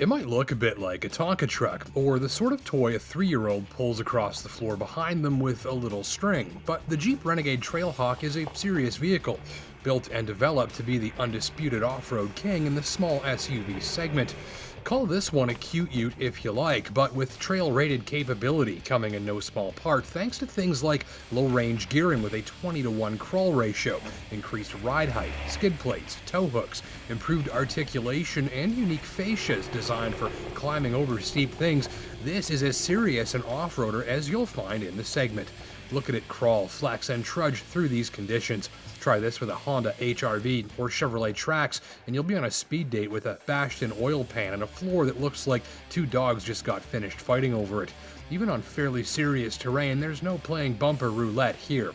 It might look a bit like a Tonka truck, or the sort of toy a 3-year-old pulls across the floor behind them with a little string, but the Jeep Renegade Trailhawk is a serious vehicle, built and developed to be the undisputed off-road king in the small SUV segment. Call this one a cute ute if you like, but with trail-rated capability coming in no small part thanks to things like low-range gearing with a 20-to-1 crawl ratio, increased ride height, skid plates, tow hooks, improved articulation, and unique fascias designed for climbing over steep things. This is as serious an off-roader as you'll find in the segment. Look at it crawl, flex, and trudge through these conditions. Try this with a Honda HR-V or Chevrolet Trax, and you'll be on a speed date with a bashed-in oil pan and a floor that looks like two dogs just got finished fighting over it. Even on fairly serious terrain, there's no playing bumper roulette here.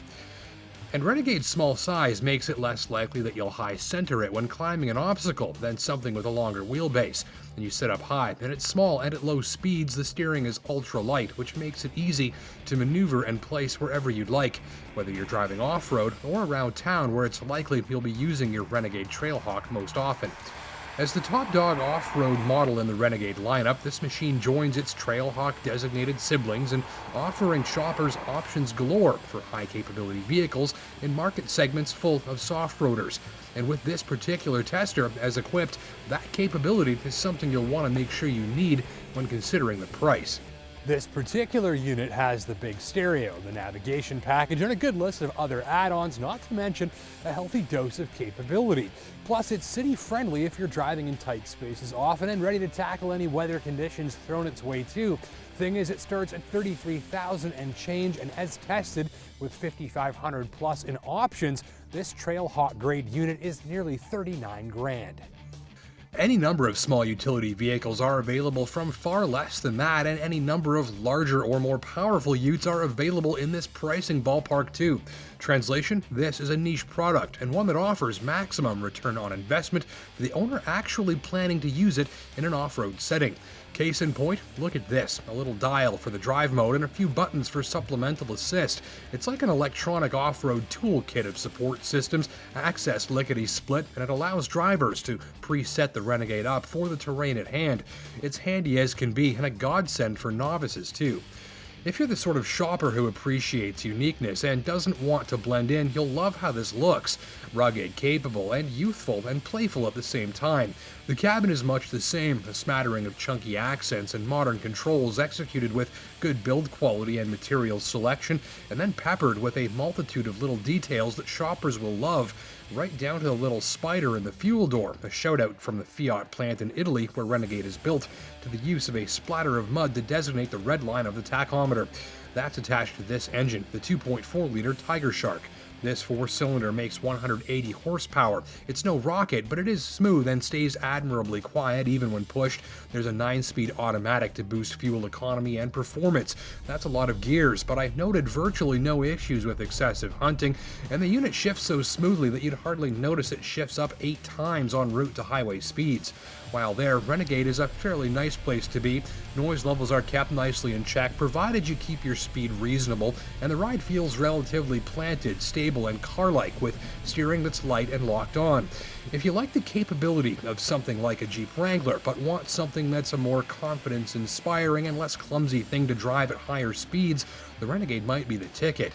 And Renegade's small size makes it less likely that you'll high center it when climbing an obstacle than something with a longer wheelbase. And you sit up high, and it's small, and at low speeds the steering is ultra light, which makes it easy to maneuver and place wherever you'd like, whether you're driving off-road or around town where it's likely you'll be using your Renegade Trailhawk most often. As the top dog off-road model in the Renegade lineup, this machine joins its Trailhawk designated siblings in offering shoppers options galore for high-capability vehicles in market segments full of soft-roaders. And with this particular tester as equipped, that capability is something you'll want to make sure you need when considering the price. This particular unit has the big stereo, the navigation package, and a good list of other add-ons, not to mention a healthy dose of capability. Plus, it's city-friendly if you're driving in tight spaces often and ready to tackle any weather conditions thrown its way too. Thing is, it starts at $33,000 and change, and as tested with 5,500 plus in options, this Trailhawk grade unit is nearly 39 grand. Any number of small utility vehicles are available from far less than that, and any number of larger or more powerful utes are available in this pricing ballpark too. Translation: this is a niche product, and one that offers maximum return on investment for the owner actually planning to use it in an off-road setting. Case in point, look at this, a little dial for the drive mode and a few buttons for supplemental assist. It's like an electronic off-road toolkit of support systems, accessed lickety-split, and it allows drivers to preset the Renegade up for the terrain at hand. It's handy as can be, and a godsend for novices too. If you're the sort of shopper who appreciates uniqueness and doesn't want to blend in, you'll love how this looks. Rugged, capable, and youthful and playful at the same time. The cabin is much the same, a smattering of chunky accents and modern controls executed with good build quality and material selection, and then peppered with a multitude of little details that shoppers will love, right down to the little spider in the fuel door, a shout-out from the Fiat plant in Italy where Renegade is built, to the use of a splatter of mud to designate the red line of the tachometer. That's attached to this engine, the 2.4-liter Tiger Shark. This 4-cylinder makes 180 horsepower. It's no rocket, but it is smooth and stays admirably quiet even when pushed. There's a 9-speed automatic to boost fuel economy and performance. That's a lot of gears, but I've noted virtually no issues with excessive hunting, and the unit shifts so smoothly that you'd hardly notice it shifts up 8 times en route to highway speeds. While there, Renegade is a fairly nice place to be. Noise levels are kept nicely in check, provided you keep your speed reasonable, and the ride feels relatively planted, stable, and car-like, with steering that's light and locked on. If you like the capability of something like a Jeep Wrangler, but want something that's a more confidence-inspiring and less clumsy thing to drive at higher speeds, the Renegade might be the ticket.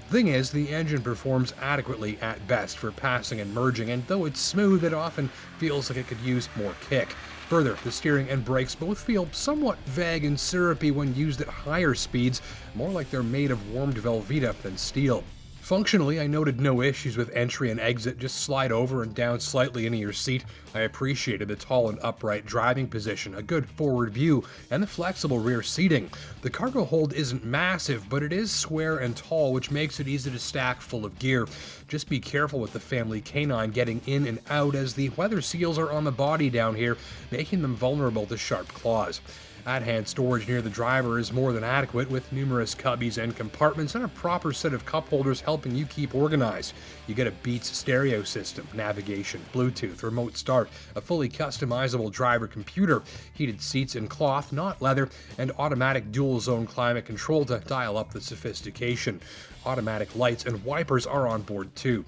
The thing is, the engine performs adequately at best for passing and merging, and though it's smooth, it often feels like it could use more kick. Further, the steering and brakes both feel somewhat vague and syrupy when used at higher speeds, more like they're made of warmed Velveeta than steel. Functionally, I noted no issues with entry and exit, just slide over and down slightly into your seat. I appreciated the tall and upright driving position, a good forward view, and the flexible rear seating. The cargo hold isn't massive, but it is square and tall, which makes it easy to stack full of gear. Just be careful with the family canine getting in and out, as the weather seals are on the body down here, making them vulnerable to sharp claws. At-hand storage near the driver is more than adequate, with numerous cubbies and compartments and a proper set of cup holders helping you keep organized. You get a Beats stereo system, navigation, Bluetooth, remote start, a fully customizable driver computer, heated seats in cloth, not leather, and automatic dual-zone climate control to dial up the sophistication. Automatic lights and wipers are on board too.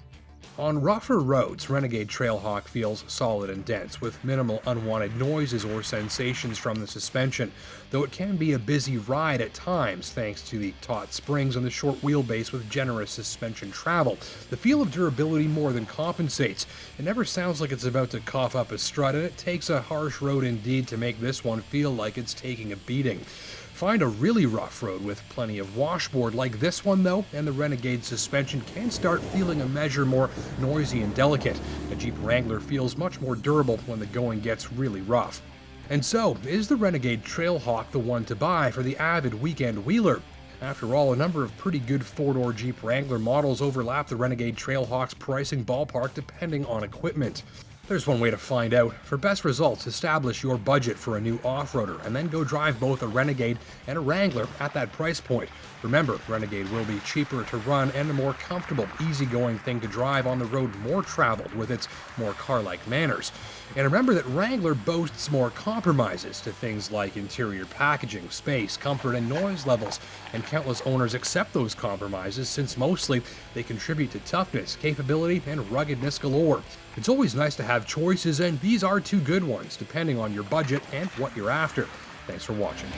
On rougher roads, Renegade Trailhawk feels solid and dense, with minimal unwanted noises or sensations from the suspension, though it can be a busy ride at times thanks to the taut springs on the short wheelbase with generous suspension travel. The feel of durability more than compensates. It never sounds like it's about to cough up a strut, and it takes a harsh road indeed to make this one feel like it's taking a beating. Find a really rough road with plenty of washboard like this one though, and the Renegade suspension can start feeling a measure more noisy and delicate. A Jeep Wrangler feels much more durable when the going gets really rough. And so, is the Renegade Trailhawk the one to buy for the avid weekend wheeler? After all, a number of pretty good four-door Jeep Wrangler models overlap the Renegade Trailhawk's pricing ballpark depending on equipment. There's one way to find out. For best results, establish your budget for a new off-roader and then go drive both a Renegade and a Wrangler at that price point. Remember, Renegade will be cheaper to run and a more comfortable, easygoing thing to drive on the road more traveled with its more car-like manners. And remember that Wrangler boasts more compromises to things like interior packaging, space, comfort, and noise levels, and countless owners accept those compromises since mostly they contribute to toughness, capability, and ruggedness galore. It's always nice to have choices, and these are two good ones, depending on your budget and what you're after. Thanks for watching.